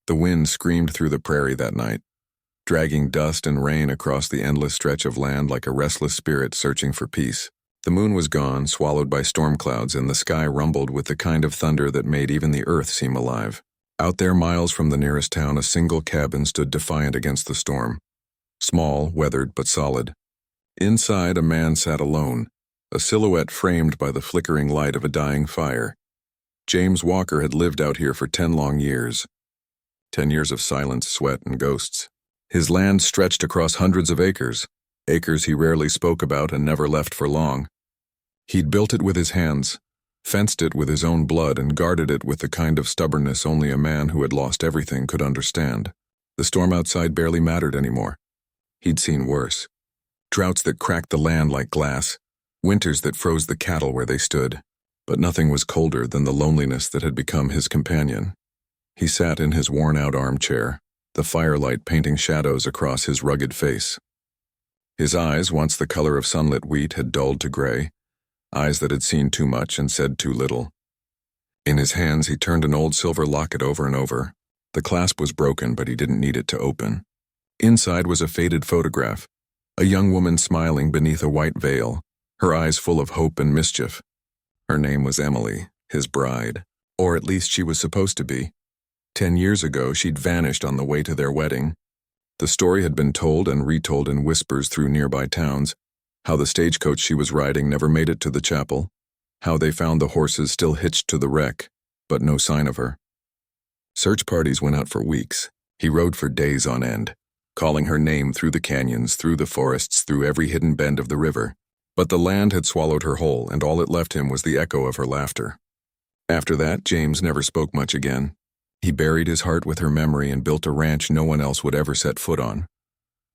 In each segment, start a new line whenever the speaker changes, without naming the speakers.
The wind screamed through the prairie that night, dragging dust and rain across the endless stretch of land like a restless spirit searching for peace. The moon was gone, swallowed by storm clouds, and the sky rumbled with the kind of thunder that made even the earth seem alive. Out there, miles from the nearest town, a single cabin stood defiant against the storm. Small, weathered, but solid. Inside, a man sat alone, a silhouette framed by the flickering light of a dying fire. James Walker had lived out here for 10 long years. 10 years of silence, sweat, and ghosts. His land stretched across hundreds of acres, acres he rarely spoke about and never left for long. He'd built it with his hands, fenced it with his own blood, and guarded it with the kind of stubbornness only a man who had lost everything could understand. The storm outside barely mattered anymore. He'd seen worse. Droughts that cracked the land like glass, winters that froze the cattle where they stood, but nothing was colder than the loneliness that had become his companion. He sat in his worn-out armchair, the firelight painting shadows across his rugged face. His eyes, once the color of sunlit wheat, had dulled to gray, eyes that had seen too much and said too little. In his hands, he turned an old silver locket over and over. The clasp was broken, but he didn't need it to open. Inside was a faded photograph, a young woman smiling beneath a white veil, her eyes full of hope and mischief. Her name was Emily, his bride, or at least she was supposed to be. 10 years ago, she'd vanished on the way to their wedding. The story had been told and retold in whispers through nearby towns, how the stagecoach she was riding never made it to the chapel, how they found the horses still hitched to the wreck, but no sign of her. Search parties went out for weeks. He rode for days on end, calling her name through the canyons, through the forests, through every hidden bend of the river. But the land had swallowed her whole, and all it left him was the echo of her laughter. After that, James never spoke much again. He buried his heart with her memory and built a ranch no one else would ever set foot on.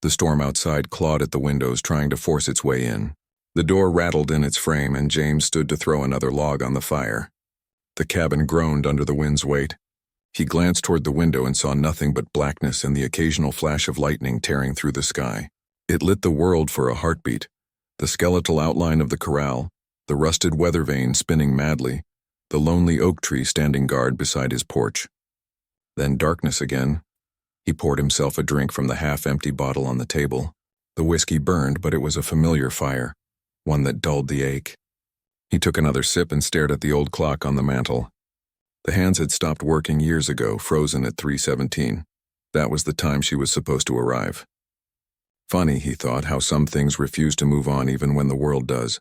The storm outside clawed at the windows, trying to force its way in. The door rattled in its frame, and James stood to throw another log on the fire. The cabin groaned under the wind's weight. He glanced toward the window and saw nothing but blackness and the occasional flash of lightning tearing through the sky. It lit the world for a heartbeat. The skeletal outline of the corral, the rusted weather vane spinning madly, the lonely oak tree standing guard beside his porch. Then darkness again. He poured himself a drink from the half-empty bottle on the table. The whiskey burned, but it was a familiar fire, one that dulled the ache. He took another sip and stared at the old clock on the mantel. The hands had stopped working years ago, frozen at 3:17. That was the time she was supposed to arrive. Funny, he thought, how some things refuse to move on even when the world does.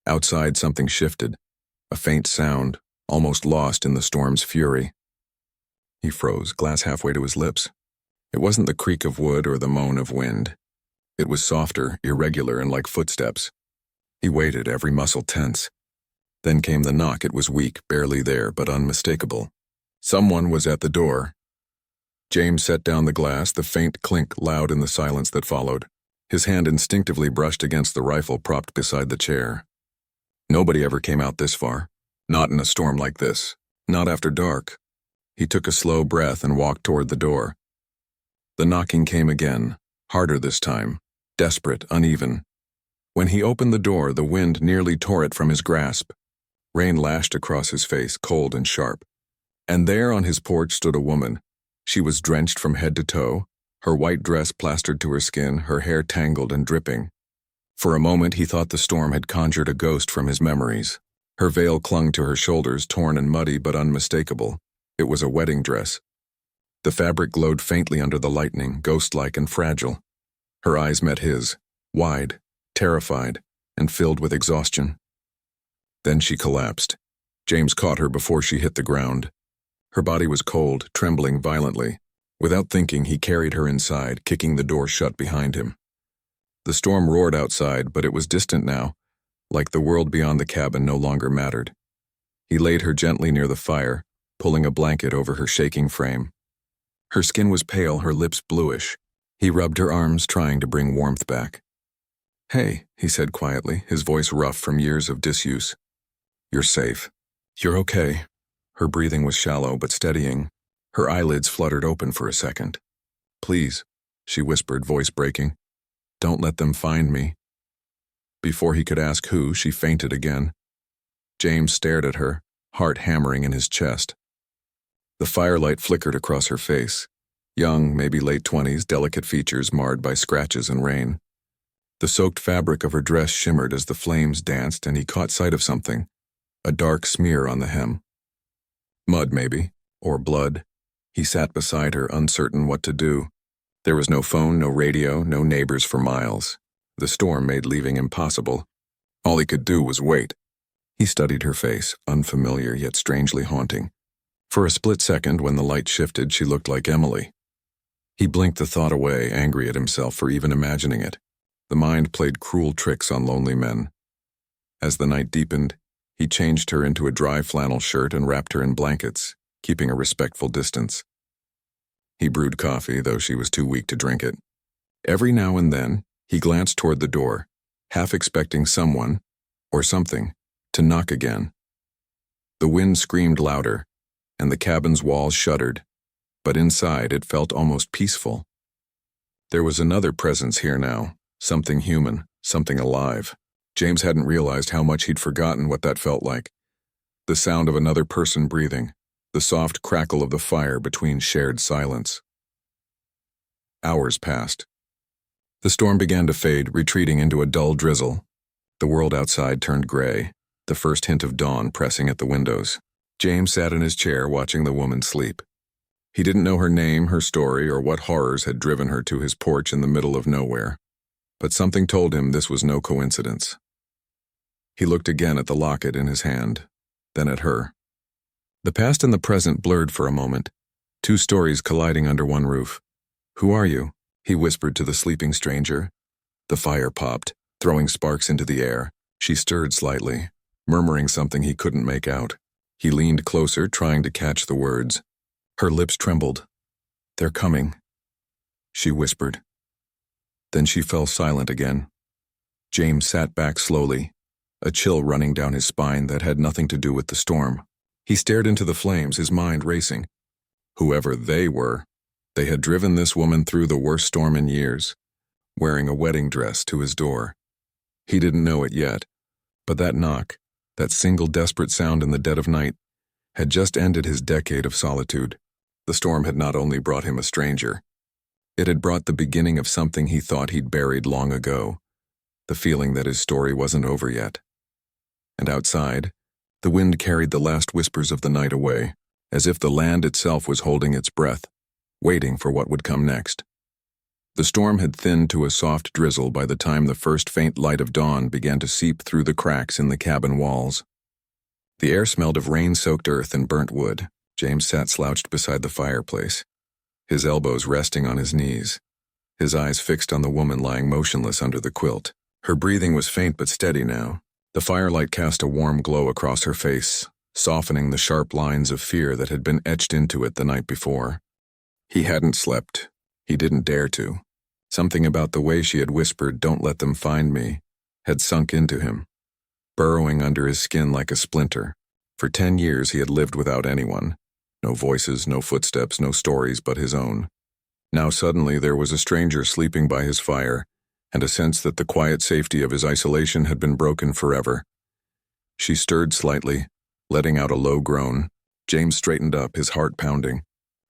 Outside, something shifted, a faint sound, almost lost in the storm's fury. He froze, glass halfway to his lips. It wasn't the creak of wood or the moan of wind. It was softer, irregular, and like footsteps. He waited, every muscle tense. Then came the knock. It was weak, barely there, but unmistakable. Someone was at the door. James set down the glass, the faint clink loud in the silence that followed. His hand instinctively brushed against the rifle propped beside the chair. Nobody ever came out this far. Not in a storm like this. Not after dark. He took a slow breath and walked toward the door. The knocking came again, harder this time, desperate, uneven. When he opened the door, the wind nearly tore it from his grasp. Rain lashed across his face, cold and sharp. And there on his porch stood a woman. She was drenched from head to toe, her white dress plastered to her skin, her hair tangled and dripping. For a moment he thought the storm had conjured a ghost from his memories. Her veil clung to her shoulders, torn and muddy but unmistakable. It was a wedding dress. The fabric glowed faintly under the lightning, ghost-like and fragile. Her eyes met his, wide, terrified, and filled with exhaustion. Then she collapsed. James caught her before she hit the ground. Her body was cold, trembling violently. Without thinking, he carried her inside, kicking the door shut behind him. The storm roared outside, but it was distant now, like the world beyond the cabin no longer mattered. He laid her gently near the fire, pulling a blanket over her shaking frame. Her skin was pale, her lips bluish. He rubbed her arms, trying to bring warmth back. "Hey," he said quietly, his voice rough from years of disuse. "You're safe. You're okay." Her breathing was shallow but steadying. Her eyelids fluttered open for a second. "Please," she whispered, voice breaking. "Don't let them find me." Before he could ask who, she fainted again. James stared at her, heart hammering in his chest. The firelight flickered across her face. Young, maybe late 20s, delicate features marred by scratches and rain. The soaked fabric of her dress shimmered as the flames danced, and he caught sight of something, a dark smear on the hem. Mud, maybe, or blood. He sat beside her, uncertain what to do. There was no phone, no radio, no neighbors for miles. The storm made leaving impossible. All he could do was wait. He studied her face, unfamiliar yet strangely haunting. For a split second, when the light shifted, she looked like Emily. He blinked the thought away, angry at himself for even imagining it. The mind played cruel tricks on lonely men. As the night deepened, he changed her into a dry flannel shirt and wrapped her in blankets, keeping a respectful distance. He brewed coffee, though she was too weak to drink it. Every now and then, he glanced toward the door, half expecting someone, or something, to knock again. The wind screamed louder, and the cabin's walls shuddered, but inside it felt almost peaceful. There was another presence here now, something human, something alive. James hadn't realized how much he'd forgotten what that felt like. The sound of another person breathing, the soft crackle of the fire between shared silence. Hours passed. The storm began to fade, retreating into a dull drizzle. The world outside turned gray, the first hint of dawn pressing at the windows. James sat in his chair watching the woman sleep. He didn't know her name, her story, or what horrors had driven her to his porch in the middle of nowhere. But something told him this was no coincidence. He looked again at the locket in his hand, then at her. The past and the present blurred for a moment, two stories colliding under one roof. "Who are you?" he whispered to the sleeping stranger. The fire popped, throwing sparks into the air. She stirred slightly, murmuring something he couldn't make out. He leaned closer, trying to catch the words. Her lips trembled. "They're coming," she whispered. Then she fell silent again. James sat back slowly, a chill running down his spine that had nothing to do with the storm. He stared into the flames, his mind racing. Whoever they were, they had driven this woman through the worst storm in years, wearing a wedding dress to his door. He didn't know it yet, but that knock, that single desperate sound in the dead of night, had just ended his decade of solitude. The storm had not only brought him a stranger, it had brought the beginning of something he thought he'd buried long ago, the feeling that his story wasn't over yet. And outside, the wind carried the last whispers of the night away, as if the land itself was holding its breath, waiting for what would come next. The storm had thinned to a soft drizzle by the time the first faint light of dawn began to seep through the cracks in the cabin walls. The air smelled of rain-soaked earth and burnt wood. James sat slouched beside the fireplace, his elbows resting on his knees, his eyes fixed on the woman lying motionless under the quilt. Her breathing was faint but steady now. The firelight cast a warm glow across her face, softening the sharp lines of fear that had been etched into it the night before. He hadn't slept. He didn't dare to. Something about the way she had whispered, "Don't let them find me," had sunk into him, burrowing under his skin like a splinter. For 10 years he had lived without anyone. No voices, no footsteps, no stories but his own. Now suddenly there was a stranger sleeping by his fire, and a sense that the quiet safety of his isolation had been broken forever. She stirred slightly, letting out a low groan. James straightened up, his heart pounding.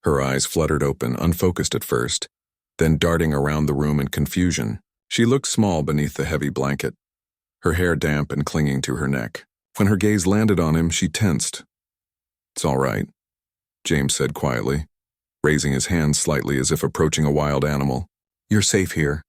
Her eyes fluttered open, unfocused at first, then darting around the room in confusion. She looked small beneath the heavy blanket, her hair damp and clinging to her neck. When her gaze landed on him, she tensed. "It's all right," James said quietly, raising his hand slightly as if approaching a wild animal. "You're safe here.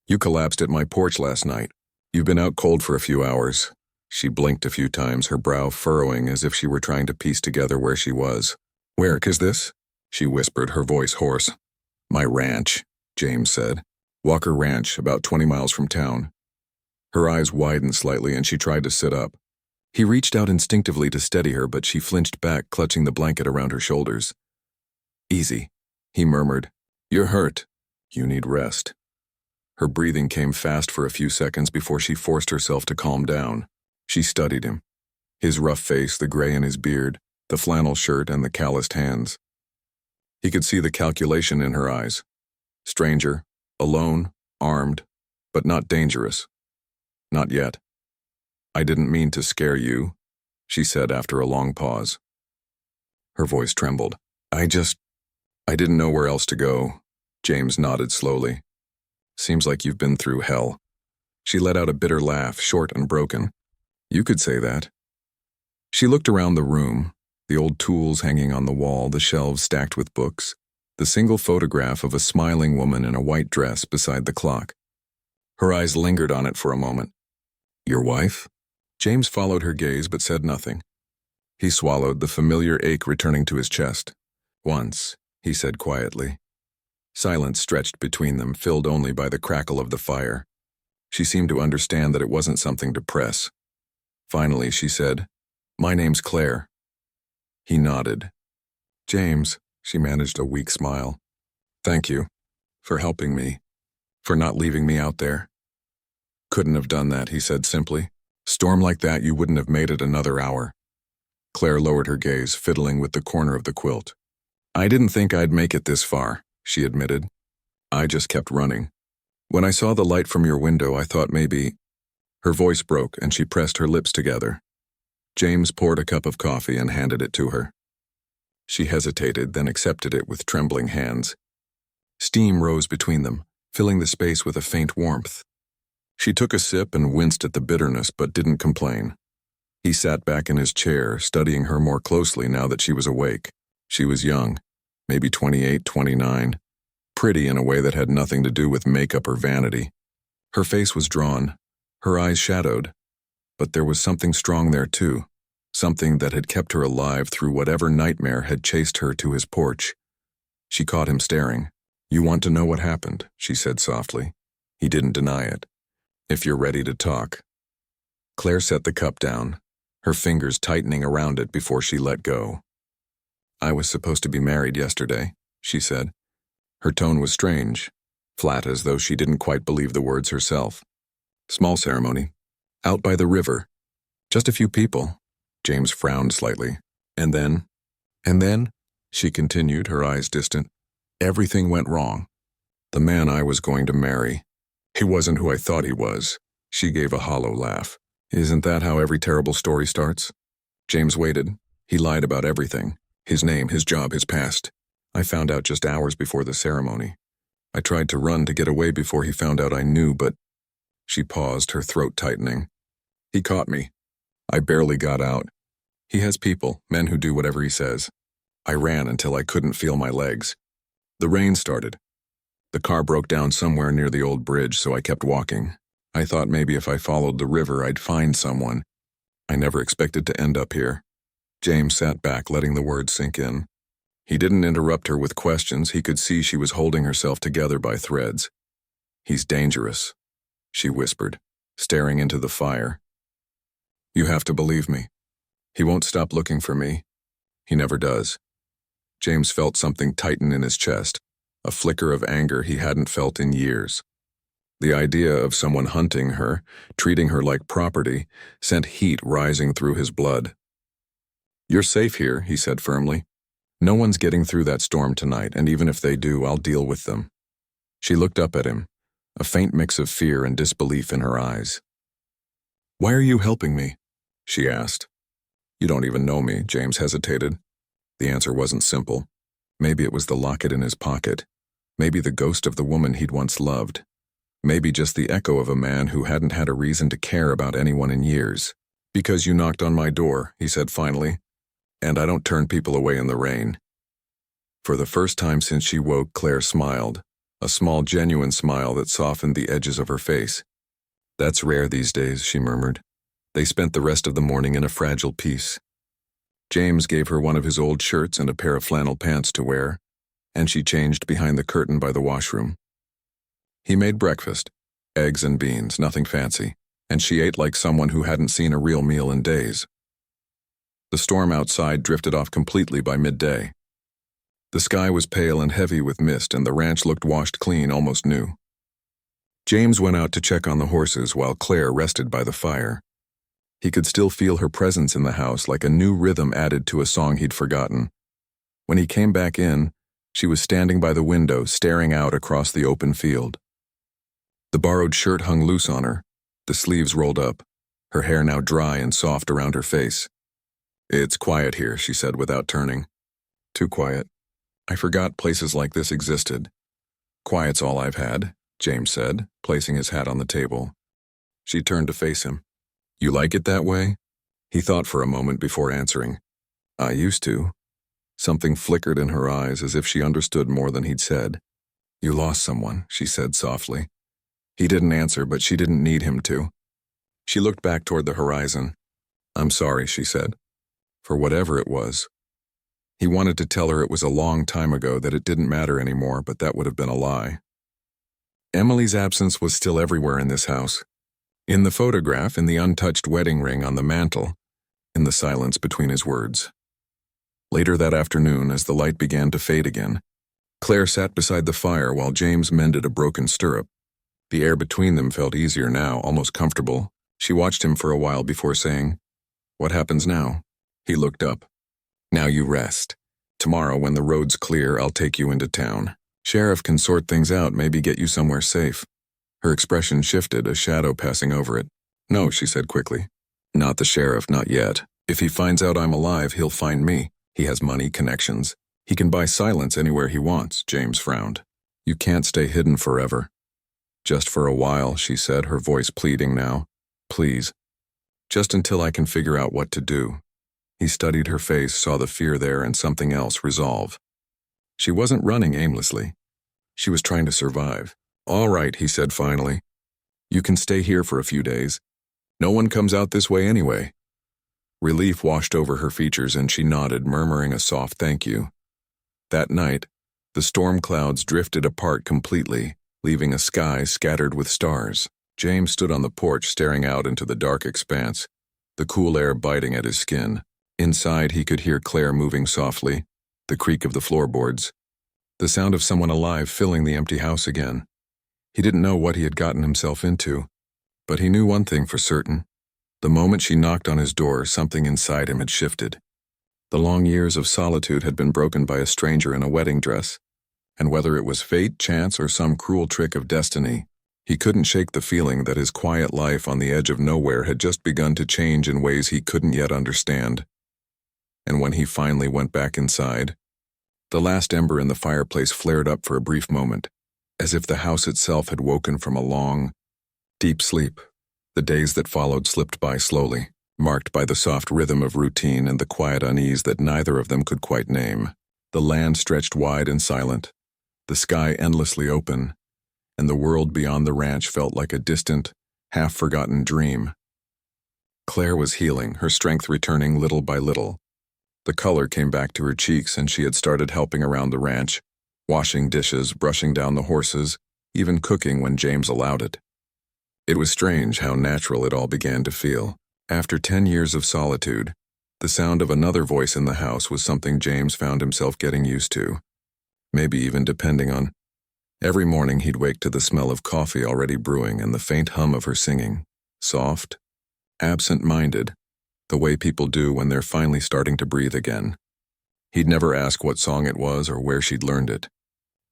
You collapsed at my porch last night. You've been out cold for a few hours." She blinked a few times, her brow furrowing as if she were trying to piece together where she was. "Where is this?" she whispered, her voice hoarse. "My ranch," James said. "Walker Ranch, about 20 miles from town." Her eyes widened slightly and she tried to sit up. He reached out instinctively to steady her, but she flinched back, clutching the blanket around her shoulders. "Easy," he murmured. "You're hurt. You need rest." Her breathing came fast for a few seconds before she forced herself to calm down. She studied him. His rough face, the gray in his beard, the flannel shirt, and the calloused hands. He could see the calculation in her eyes. Stranger, alone, armed, but not dangerous. Not yet. "I didn't mean to scare you," she said after a long pause. Her voice trembled. I didn't know where else to go. James nodded slowly. Seems like you've been through hell. She let out a bitter laugh, short and broken. You could say that. She looked around the room, the old tools hanging on the wall, the shelves stacked with books, the single photograph of a smiling woman in a white dress beside the clock. Her eyes lingered on it for a moment. Your wife? James followed her gaze but said nothing. He swallowed, the familiar ache returning to his chest. Once, he said quietly. Silence stretched between them, filled only by the crackle of the fire. She seemed to understand that it wasn't something to press. Finally, she said, My name's Claire. He nodded. James, she managed a weak smile. Thank you. For helping me. For not leaving me out there. Couldn't have done that, he said simply. Storm like that, you wouldn't have made it another hour. Claire lowered her gaze, fiddling with the corner of the quilt. I didn't think I'd make it this far, she admitted. I just kept running. When I saw the light from your window, I thought maybe... Her voice broke and she pressed her lips together. James poured a cup of coffee and handed it to her. She hesitated, then accepted it with trembling hands. Steam rose between them, filling the space with a faint warmth. She took a sip and winced at the bitterness, but didn't complain. He sat back in his chair, studying her more closely now that she was awake. She was young, maybe 28, 29, pretty in a way that had nothing to do with makeup or vanity. Her face was drawn, her eyes shadowed, but there was something strong there too, something that had kept her alive through whatever nightmare had chased her to his porch. She caught him staring. You want to know what happened, she said softly. He didn't deny it. If you're ready to talk. Claire set the cup down, her fingers tightening around it before she let go. I was supposed to be married yesterday, she said. Her tone was strange, flat as though she didn't quite believe the words herself. Small ceremony. Out by the river. Just a few people. James frowned slightly. And then, she continued, her eyes distant, everything went wrong. The man I was going to marry. He wasn't who I thought he was. She gave a hollow laugh. Isn't that how every terrible story starts? James waited. He lied about everything. His name, his job, his past. I found out just hours before the ceremony. I tried to run to get away before he found out I knew, but... She paused, her throat tightening. He caught me. I barely got out. He has people, men who do whatever he says. I ran until I couldn't feel my legs. The rain started. The car broke down somewhere near the old bridge, so I kept walking. I thought maybe if I followed the river, I'd find someone. I never expected to end up here. James sat back, letting the words sink in. He didn't interrupt her with questions. He could see she was holding herself together by threads. He's dangerous, she whispered, staring into the fire. You have to believe me. He won't stop looking for me. He never does. James felt something tighten in his chest, a flicker of anger he hadn't felt in years. The idea of someone hunting her, treating her like property, sent heat rising through his blood. You're safe here, he said firmly. No one's getting through that storm tonight, and even if they do, I'll deal with them. She looked up at him, a faint mix of fear and disbelief in her eyes. Why are you helping me? She asked. You don't even know me, James hesitated. The answer wasn't simple. Maybe it was the locket in his pocket. Maybe the ghost of the woman he'd once loved. Maybe just the echo of a man who hadn't had a reason to care about anyone in years. Because you knocked on my door, he said finally. And I don't turn people away in the rain. For the first time since she woke, Claire smiled, a small, genuine smile that softened the edges of her face. That's rare these days, she murmured. They spent the rest of the morning in a fragile peace. James gave her one of his old shirts and a pair of flannel pants to wear, and she changed behind the curtain by the washroom. He made breakfast, eggs and beans, nothing fancy, and she ate like someone who hadn't seen a real meal in days. The storm outside drifted off completely by midday. The sky was pale and heavy with mist, and the ranch looked washed clean, almost new. James went out to check on the horses while Claire rested by the fire. He could still feel her presence in the house, like a new rhythm added to a song he'd forgotten. When he came back in, she was standing by the window, staring out across the open field. The borrowed shirt hung loose on her, the sleeves rolled up, her hair now dry and soft around her face. It's quiet here, she said without turning. Too quiet. I forgot places like this existed. Quiet's all I've had, James said, placing his hat on the table. She turned to face him. You like it that way? He thought for a moment before answering. I used to. Something flickered in her eyes as if she understood more than he'd said. You lost someone, she said softly. He didn't answer, but she didn't need him to. She looked back toward the horizon. I'm sorry, she said. For whatever it was. He wanted to tell her it was a long time ago, that it didn't matter anymore, but that would have been a lie. Emily's absence was still everywhere in this house. In the photograph, in the untouched wedding ring on the mantel, in the silence between his words. Later that afternoon, as the light began to fade again, Claire sat beside the fire while James mended a broken stirrup. The air between them felt easier now, almost comfortable. She watched him for a while before saying, What happens now? He looked up. Now you rest. Tomorrow, when the road's clear, I'll take you into town. Sheriff can sort things out, maybe get you somewhere safe. Her expression shifted, a shadow passing over it. No, she said quickly. Not the sheriff, not yet. If he finds out I'm alive, he'll find me. He has money, connections. He can buy silence anywhere he wants, James frowned. You can't stay hidden forever. Just for a while, she said, her voice pleading now. Please. Just until I can figure out what to do. He studied her face, saw the fear there and something else, resolve. She wasn't running aimlessly. She was trying to survive. All right, he said finally. You can stay here for a few days. No one comes out this way anyway. Relief washed over her features and she nodded, murmuring a soft thank you. That night, the storm clouds drifted apart completely, leaving a sky scattered with stars. James stood on the porch staring out into the dark expanse, the cool air biting at his skin. Inside, he could hear Claire moving softly, the creak of the floorboards, the sound of someone alive filling the empty house again. He didn't know what he had gotten himself into, but he knew one thing for certain. The moment she knocked on his door, something inside him had shifted. The long years of solitude had been broken by a stranger in a wedding dress, and whether it was fate, chance, or some cruel trick of destiny, he couldn't shake the feeling that his quiet life on the edge of nowhere had just begun to change in ways he couldn't yet understand. And when he finally went back inside, the last ember in the fireplace flared up for a brief moment, as if the house itself had woken from a long, deep sleep. The days that followed slipped by slowly, marked by the soft rhythm of routine and the quiet unease that neither of them could quite name. The land stretched wide and silent, the sky endlessly open, and the world beyond the ranch felt like a distant, half-forgotten dream. Claire was healing, her strength returning little by little. The color came back to her cheeks and she had started helping around the ranch, washing dishes, brushing down the horses, even cooking when James allowed it. It was strange how natural it all began to feel. After 10 years of solitude, the sound of another voice in the house was something James found himself getting used to, maybe even depending on. Every morning he'd wake to the smell of coffee already brewing and the faint hum of her singing, soft, absent-minded, the way people do when they're finally starting to breathe again. He'd never ask what song it was or where she'd learned it.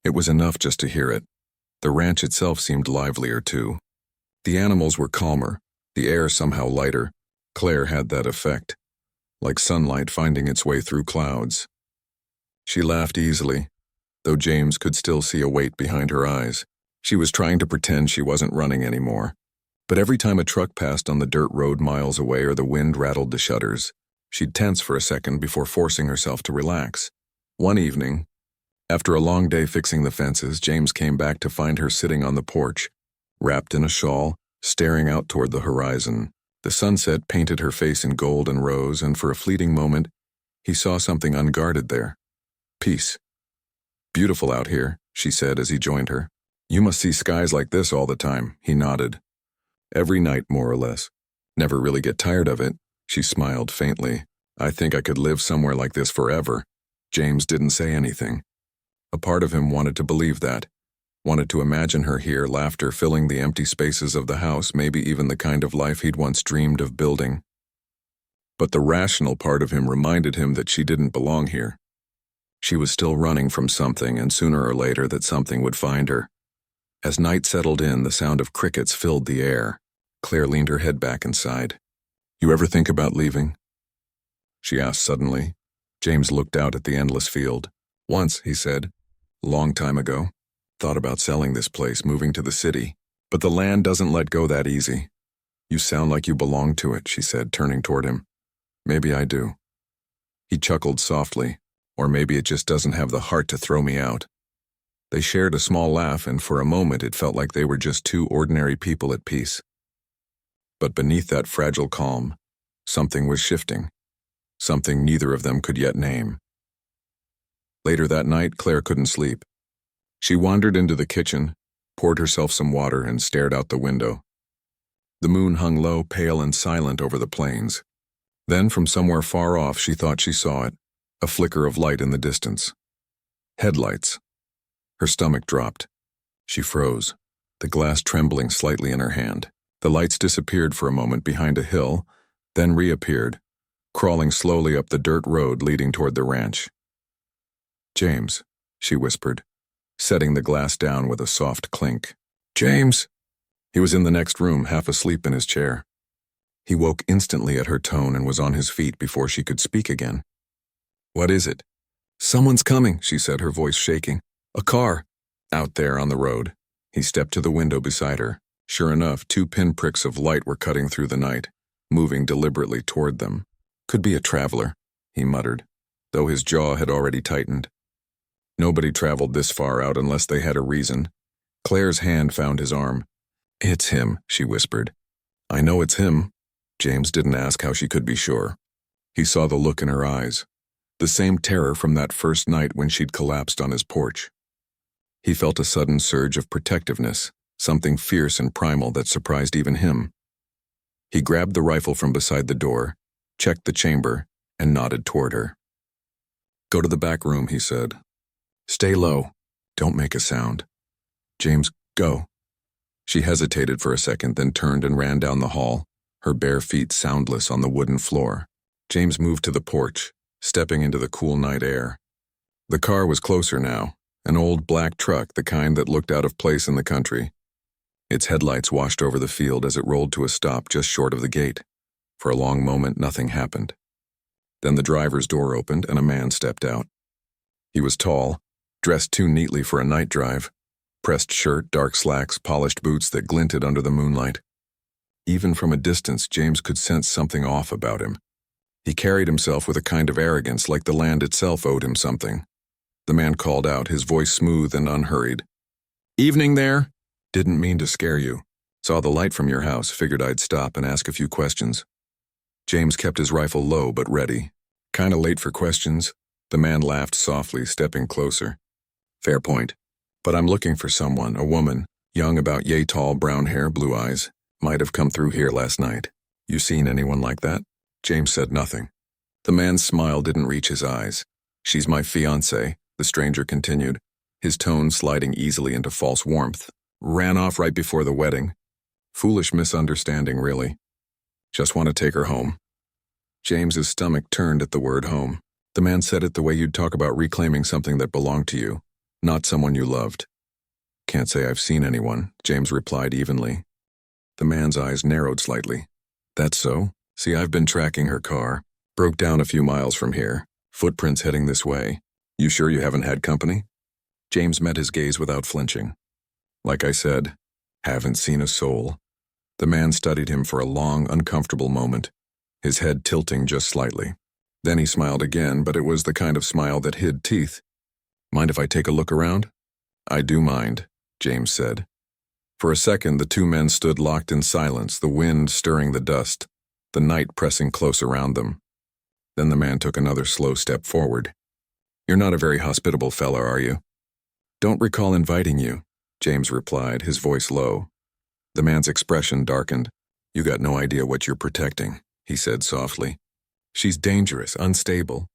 It was enough just to hear it. The ranch itself seemed livelier too. The animals were calmer, the air somehow lighter. Claire had that effect, like sunlight finding its way through clouds. She laughed easily, though James could still see a weight behind her eyes. She was trying to pretend she wasn't running anymore. But every time a truck passed on the dirt road miles away or the wind rattled the shutters, she'd tense for a second before forcing herself to relax. One evening, after a long day fixing the fences, James came back to find her sitting on the porch, wrapped in a shawl, staring out toward the horizon. The sunset painted her face in gold and rose, and for a fleeting moment, he saw something unguarded there. Peace. Beautiful out here, she said as he joined her. You must see skies like this all the time, he nodded. Every night, more or less. Never really get tired of it, she smiled faintly. I think I could live somewhere like this forever. James didn't say anything. A part of him wanted to believe that, wanted to imagine her here, laughter filling the empty spaces of the house, maybe even the kind of life he'd once dreamed of building. But the rational part of him reminded him that she didn't belong here. She was still running from something, and sooner or later that something would find her. As night settled in, the sound of crickets filled the air. Claire leaned her head back and sighed. You ever think about leaving? She asked suddenly. James looked out at the endless field. Once, he said. Long time ago. Thought about selling this place, moving to the city. But the land doesn't let go that easy. You sound like you belong to it, she said, turning toward him. Maybe I do. He chuckled softly. Or maybe it just doesn't have the heart to throw me out. They shared a small laugh, and for a moment it felt like they were just two ordinary people at peace. But beneath that fragile calm, something was shifting. Something neither of them could yet name. Later that night, Claire couldn't sleep. She wandered into the kitchen, poured herself some water, and stared out the window. The moon hung low, pale and silent over the plains. Then, from somewhere far off, she thought she saw it, a flicker of light in the distance. Headlights. Her stomach dropped. She froze, the glass trembling slightly in her hand. The lights disappeared for a moment behind a hill, then reappeared, crawling slowly up the dirt road leading toward the ranch. James, she whispered, setting the glass down with a soft clink. James! He was in the next room, half asleep in his chair. He woke instantly at her tone and was on his feet before she could speak again. What is it? Someone's coming, she said, her voice shaking. A car. Out there on the road. He stepped to the window beside her. Sure enough, 2 pinpricks of light were cutting through the night, moving deliberately toward them. Could be a traveler, he muttered, though his jaw had already tightened. Nobody traveled this far out unless they had a reason. Claire's hand found his arm. It's him, she whispered. I know it's him. James didn't ask how she could be sure. He saw the look in her eyes, the same terror from that first night when she'd collapsed on his porch. He felt a sudden surge of protectiveness, something fierce and primal that surprised even him. He grabbed the rifle from beside the door, checked the chamber, and nodded toward her. Go to the back room, he said. Stay low. Don't make a sound. James, go. She hesitated for a second, then turned and ran down the hall, her bare feet soundless on the wooden floor. James moved to the porch, stepping into the cool night air. The car was closer now, an old black truck, the kind that looked out of place in the country. Its headlights washed over the field as it rolled to a stop just short of the gate. For a long moment, nothing happened. Then the driver's door opened and a man stepped out. He was tall, dressed too neatly for a night drive, pressed shirt, dark slacks, polished boots that glinted under the moonlight. Even from a distance, James could sense something off about him. He carried himself with a kind of arrogance, like the land itself owed him something. The man called out, his voice smooth and unhurried. Evening there. Didn't mean to scare you. Saw the light from your house, figured I'd stop and ask a few questions. James kept his rifle low but ready. Kinda late for questions. The man laughed softly, stepping closer. Fair point. But I'm looking for someone, a woman, young, about yay tall, brown hair, blue eyes. Might have come through here last night. You seen anyone like that? James said nothing. The man's smile didn't reach his eyes. She's my fiancée, the stranger continued, his tone sliding easily into false warmth. Ran off right before the wedding. Foolish misunderstanding, really. Just want to take her home. James's stomach turned at the word home. The man said it the way you'd talk about reclaiming something that belonged to you, not someone you loved. Can't say I've seen anyone, James replied evenly. The man's eyes narrowed slightly. That's so? See, I've been tracking her car. Broke down a few miles from here. Footprints heading this way. You sure you haven't had company? James met his gaze without flinching. Like I said, haven't seen a soul. The man studied him for a long, uncomfortable moment, his head tilting just slightly. Then he smiled again, but it was the kind of smile that hid teeth. Mind if I take a look around? I do mind, James said. For a second, the two men stood locked in silence, the wind stirring the dust, the night pressing close around them. Then the man took another slow step forward. You're not a very hospitable fella, are you? Don't recall inviting you, James replied, his voice low. The man's expression darkened. You got no idea what you're protecting, he said softly. She's dangerous, unstable.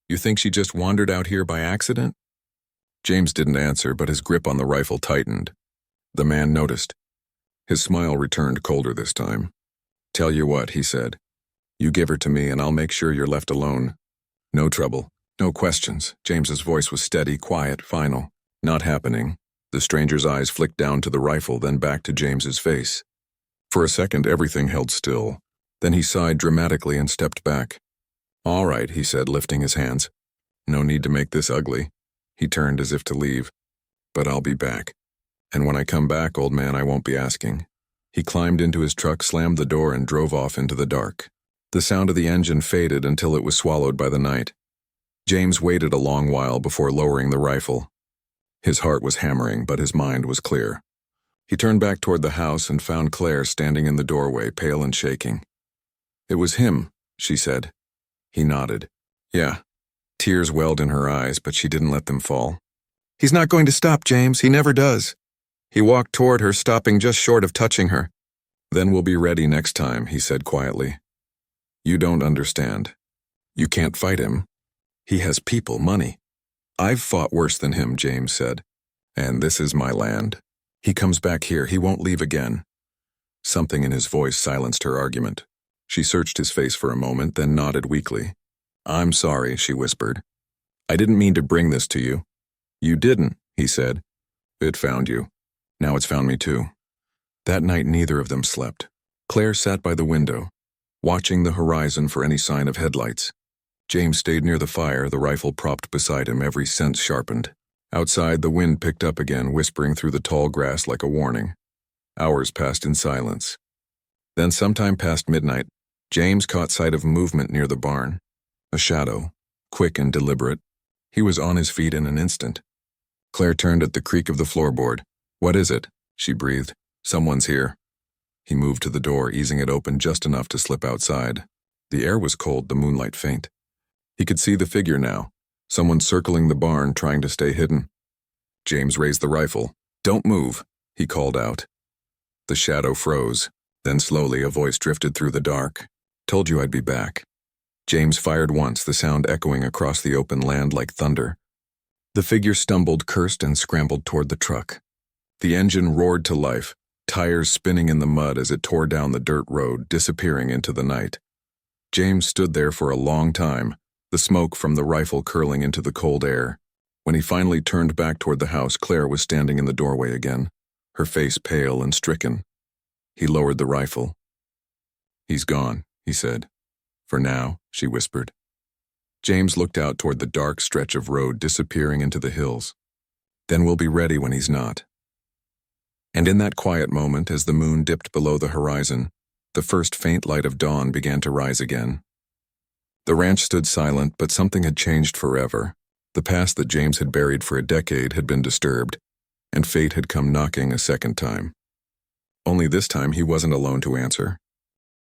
You think she just wandered out here by accident? James didn't answer, but his grip on the rifle tightened. The man noticed. His smile returned colder this time. Tell you what, he said. You give her to me and I'll make sure you're left alone. No trouble, no questions. James's voice was steady, quiet, final. Not happening. The stranger's eyes flicked down to the rifle, then back to James's face. For a second, everything held still. Then he sighed dramatically and stepped back. All right, he said, lifting his hands. No need to make this ugly. He turned as if to leave. But I'll be back. And when I come back, old man, I won't be asking. He climbed into his truck, slammed the door, and drove off into the dark. The sound of the engine faded until it was swallowed by the night. James waited a long while before lowering the rifle. His heart was hammering, but his mind was clear. He turned back toward the house and found Claire standing in the doorway, pale and shaking. "It was him," she said. He nodded. "Yeah." Tears welled in her eyes, but she didn't let them fall. "He's not going to stop, James. He never does." He walked toward her, stopping just short of touching her. "Then we'll be ready next time," he said quietly. "You don't understand. You can't fight him. He has people, money." "I've fought worse than him," James said. "And this is my land. He comes back here. He won't leave again." Something in his voice silenced her argument. She searched his face for a moment, then nodded weakly. "I'm sorry," she whispered. "I didn't mean to bring this to you." "You didn't," he said. "It found you. Now it's found me too." That night neither of them slept. Claire sat by the window, watching the horizon for any sign of headlights. James stayed near the fire, the rifle propped beside him, every sense sharpened. Outside, the wind picked up again, whispering through the tall grass like a warning. Hours passed in silence. Then, sometime past midnight, James caught sight of movement near the barn. A shadow, quick and deliberate. He was on his feet in an instant. Claire turned at the creak of the floorboard. "What is it?" she breathed. "Someone's here." He moved to the door, easing it open just enough to slip outside. The air was cold, the moonlight faint. He could see the figure now, someone circling the barn, trying to stay hidden. James raised the rifle. "Don't move," he called out. The shadow froze. Then slowly a voice drifted through the dark. "Told you I'd be back." James fired once, the sound echoing across the open land like thunder. The figure stumbled, cursed, and scrambled toward the truck. The engine roared to life, tires spinning in the mud as it tore down the dirt road, disappearing into the night. James stood there for a long time, the smoke from the rifle curling into the cold air. When he finally turned back toward the house, Claire was standing in the doorway again, her face pale and stricken. He lowered the rifle. "He's gone," he said. "For now," she whispered. James looked out toward the dark stretch of road disappearing into the hills. "Then we'll be ready when he's not." And in that quiet moment, as the moon dipped below the horizon, the first faint light of dawn began to rise again. The ranch stood silent, but something had changed forever. The past that James had buried for a decade had been disturbed, and fate had come knocking a second time. Only this time he wasn't alone to answer.